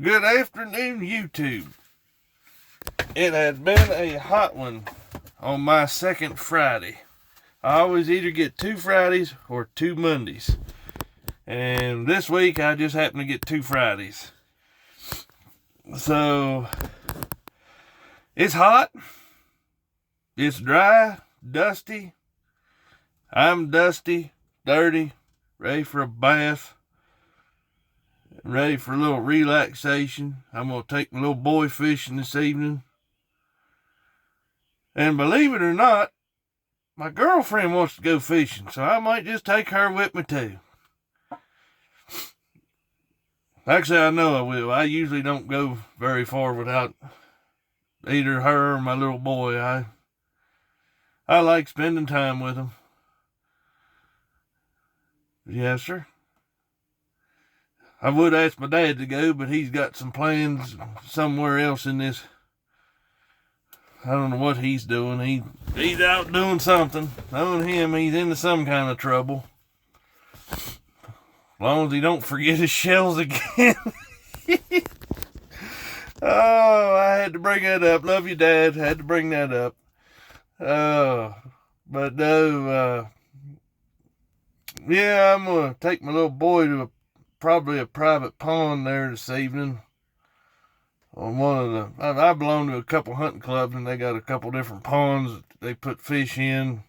Good afternoon, YouTube. It has been a hot one on my second Friday. I always either get 2 Fridays or 2 Mondays. And this week I just happened to get 2 Fridays. So, it's hot. It's dry, dusty. I'm dusty, dirty, ready for a bath. Ready for a little relaxation. I'm going to take my little boy fishing this evening. And believe it or not, my girlfriend wants to go fishing, so I might just take her with me too. Actually, I know I will. I usually don't go very far without either her or my little boy. I like spending time with them. Yes, sir. I would ask my dad to go, but he's got some plans somewhere else in this. I don't know what he's doing. He's out doing something. Knowing him, he's into some kind of trouble. As long as he don't forget his shells again. Oh, I had to bring that up. Love you, Dad. Had to bring that up. But no, yeah, I'm going to take my little boy to probably a private pond there this evening. On one of the, I belong to a couple hunting clubs, and they got a couple different ponds that they put fish in.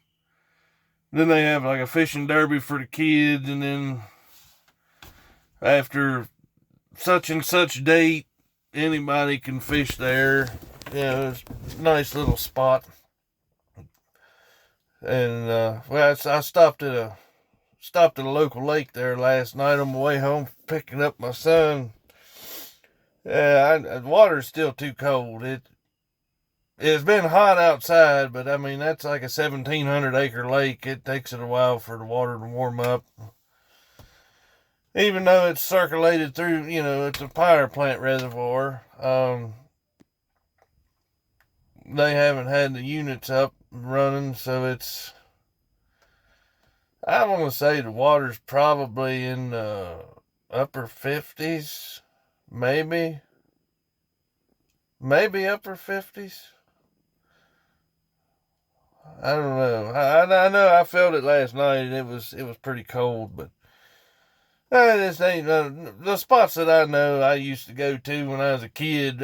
Then they have like a fishing derby for the kids, and then after such and such date, anybody can fish there. Yeah, it's a nice little spot. And well, I stopped at a local lake there last night on my way home, picking up my son. Yeah, the water's still too cold. It's been hot outside, but I mean that's like a 1,700 acre lake. It takes it a while for the water to warm up. Even though it's circulated through, it's a power plant reservoir. They haven't had the units up running, so I want to say the water's probably in the upper 50s, maybe upper 50s. I don't know. I know I felt it last night, and it was pretty cold, but this ain't the spots that I know I used to go to when I was a kid.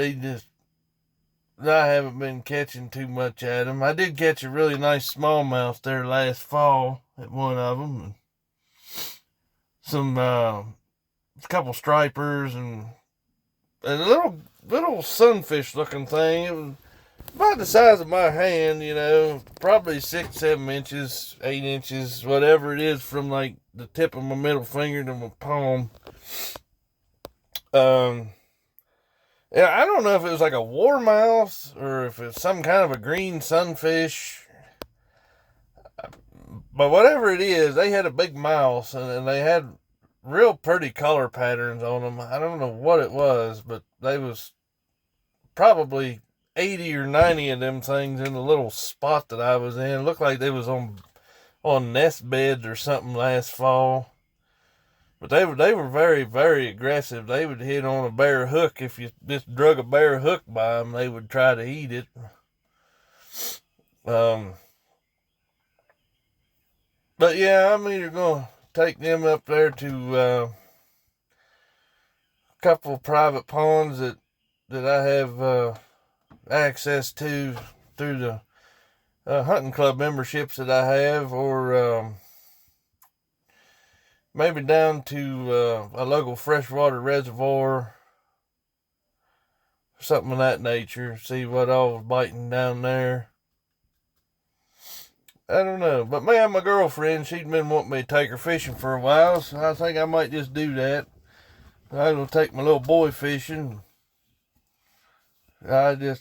I haven't been catching too much at them. I did catch a really nice smallmouth there last fall at one of them. Some a couple stripers and a little sunfish looking thing. It was about the size of my hand, probably 6, 7 inches, 8 inches, whatever it is, from like the tip of my middle finger to my palm. Yeah, I don't know if it was like a warmouth or if it's some kind of a green sunfish. But whatever it is, they had a big mouth, and they had real pretty color patterns on them. I don't know what it was, but they was probably 80 or 90 of them things in the little spot that I was in. It looked like they was on nest beds or something last fall. But they were very, very aggressive. They would hit on a bare hook. If you just drug a bare hook by them, they would try to eat it. But yeah, I'm either going to take them up there to a couple of private ponds that I have access to through the hunting club memberships that I have, or maybe down to a local freshwater reservoir, something of that nature. See what all was biting down there. I don't know. But man, my girlfriend, she'd been wanting me to take her fishing for a while, so I think I might just do that. I'm going to take my little boy fishing. The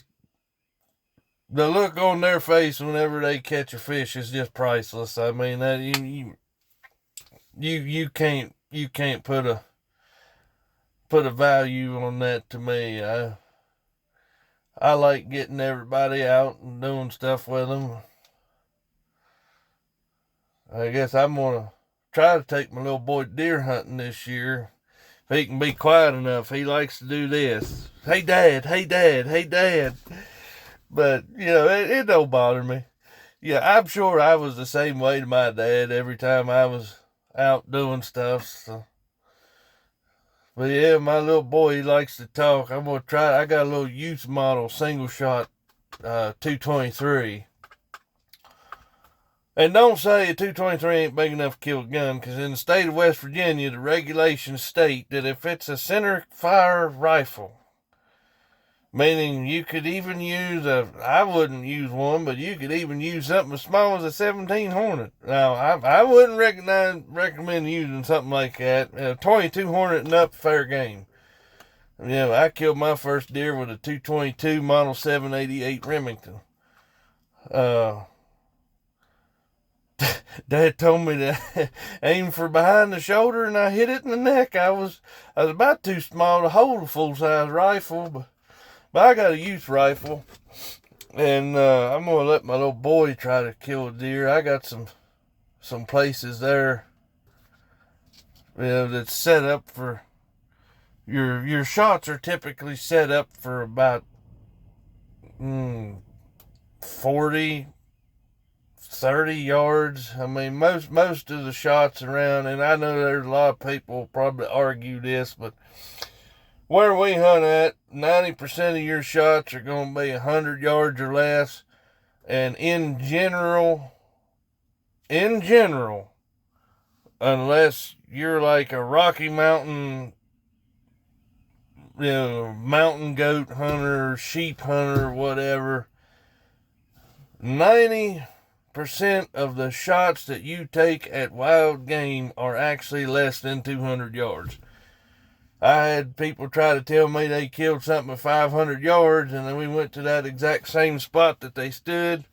look on their face whenever they catch a fish is just priceless. I mean, that you can't put a value on that to me. I like getting everybody out and doing stuff with them. I guess I'm gonna try to take my little boy deer hunting this year. If he can be quiet enough, he likes to do this. Hey, Dad, hey, Dad, hey, Dad. But, it don't bother me. Yeah, I'm sure I was the same way to my dad every time I was out doing stuff. So. But yeah, my little boy, he likes to talk. I'm going to try. I got a little youth model single shot 223. And don't say a 223 ain't big enough to kill a gun, because in the state of West Virginia, the regulations state that if it's a center fire rifle, meaning you could even use I wouldn't use one, but you could even use something as small as a 17 Hornet. Now, I wouldn't recommend using something like that. 22 Hornet and up, fair game. I killed my first deer with a 222 Model 788 Remington. Dad told me to aim for behind the shoulder, and I hit it in the neck. I was about too small to hold a full-size rifle, but I got a youth rifle, and I'm going to let my little boy try to kill a deer. I got some places there, that's set up for, your shots are typically set up for about 40, 30 yards. I mean, most of the shots around, and I know there's a lot of people probably argue this, but where we hunt at, 90% of your shots are going to be 100 yards or less. And in general, unless you're like a Rocky Mountain, mountain goat hunter, sheep hunter, whatever, 90% of the shots that you take at wild game are actually less than 200 yards. I had people try to tell me they killed something at 500 yards, and then we went to that exact same spot that they stood,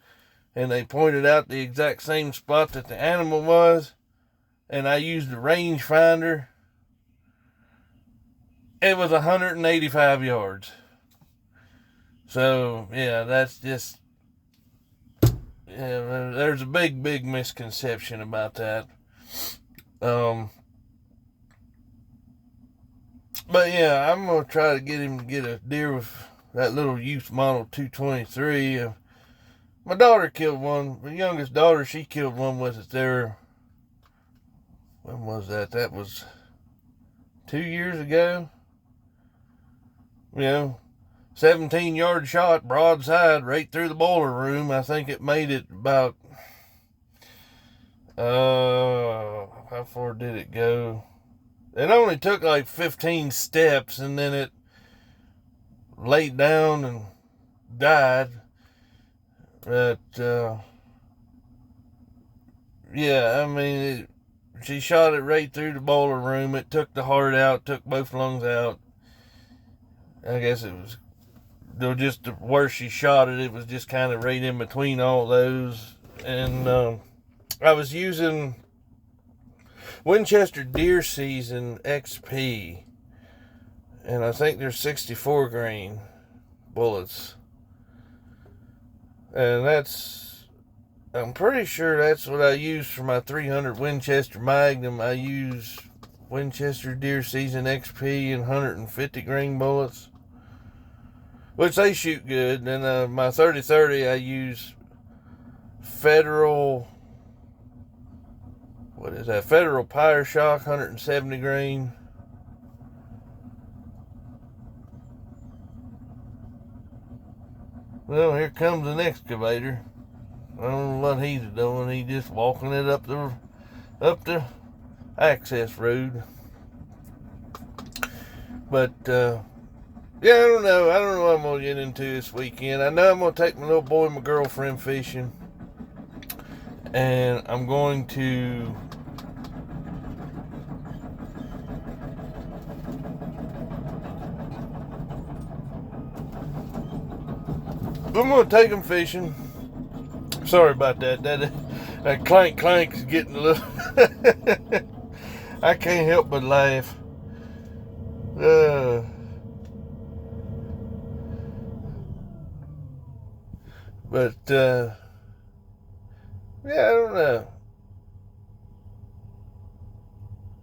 and they pointed out the exact same spot that the animal was, and I used the range finder. It was 185 yards. So, yeah, that's just, there's a big misconception about that. But yeah, I'm going to try to get him to get a deer with that little youth model 223. My daughter killed one. My youngest daughter, she killed one with it there. When was that? That was 2 years ago. 17-yard shot, broadside, right through the boiler room. I think it made it about, how far did it go? It only took like 15 steps, and then it laid down and died. But, she shot it right through the boiler room. It took the heart out, took both lungs out. I guess it was just where she shot it. It was just kind of right in between all those. And I was using Winchester Deer Season XP, and I think they're 64 grain bullets. And I'm pretty sure that's what I use for my 300 Winchester Magnum. I use Winchester Deer Season XP and 150 grain bullets, which they shoot good. And my 30-30, I use Federal Pyre Shock 170 grain. Well, here comes an excavator. I don't know what he's doing. He's just walking it up the access road. But I don't know. I don't know what I'm gonna get into this weekend. I know I'm gonna take my little boy and my girlfriend fishing, and I'm going to take them fishing. Sorry about that. That clank is getting a little. I can't help but laugh. But I don't know.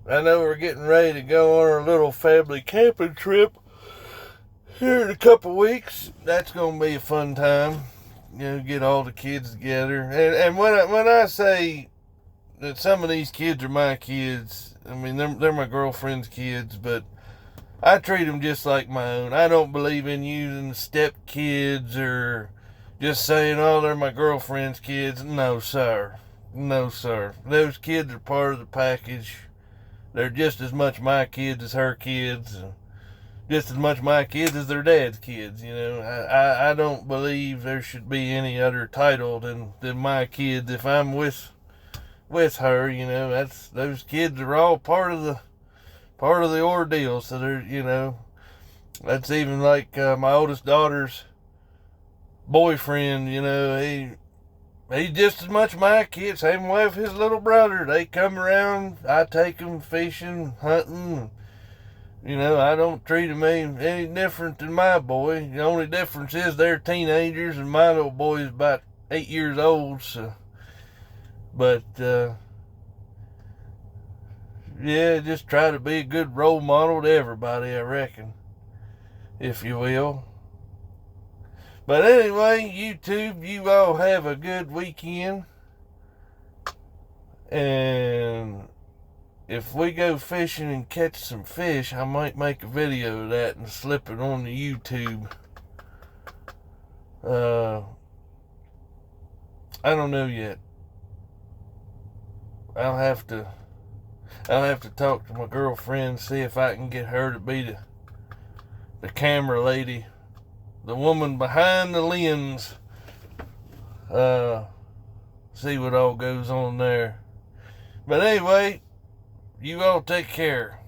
I know we're getting ready to go on our little family camping trip here in a couple weeks. That's going to be a fun time. Get all the kids together. And when I say that some of these kids are my kids, I mean, they're my girlfriend's kids, but I treat them just like my own. I don't believe in using step kids or just saying, oh, they're my girlfriend's kids. No, sir. No, sir. Those kids are part of the package. They're just as much my kids as her kids. Just as much my kids as their dad's kids. I don't believe there should be any other title than my kids. If I'm with her, that's those kids are all part of the ordeal. So they're, that's even like my oldest daughter's boyfriend. He's just as much my kid. Same way with his little brother. They come around. I take them fishing, hunting. I don't treat them any different than my boy. The only difference is they're teenagers and my little boy is about 8 years old. So, but yeah, just try to be a good role model to everybody, I reckon, if you will. But anyway, YouTube, you all have a good weekend. And if we go fishing and catch some fish, I might make a video of that and slip it on the YouTube. I don't know yet. I'll have to talk to my girlfriend, see if I can get her to be the camera lady, the woman behind the lens. See what all goes on there. But anyway, you all take care.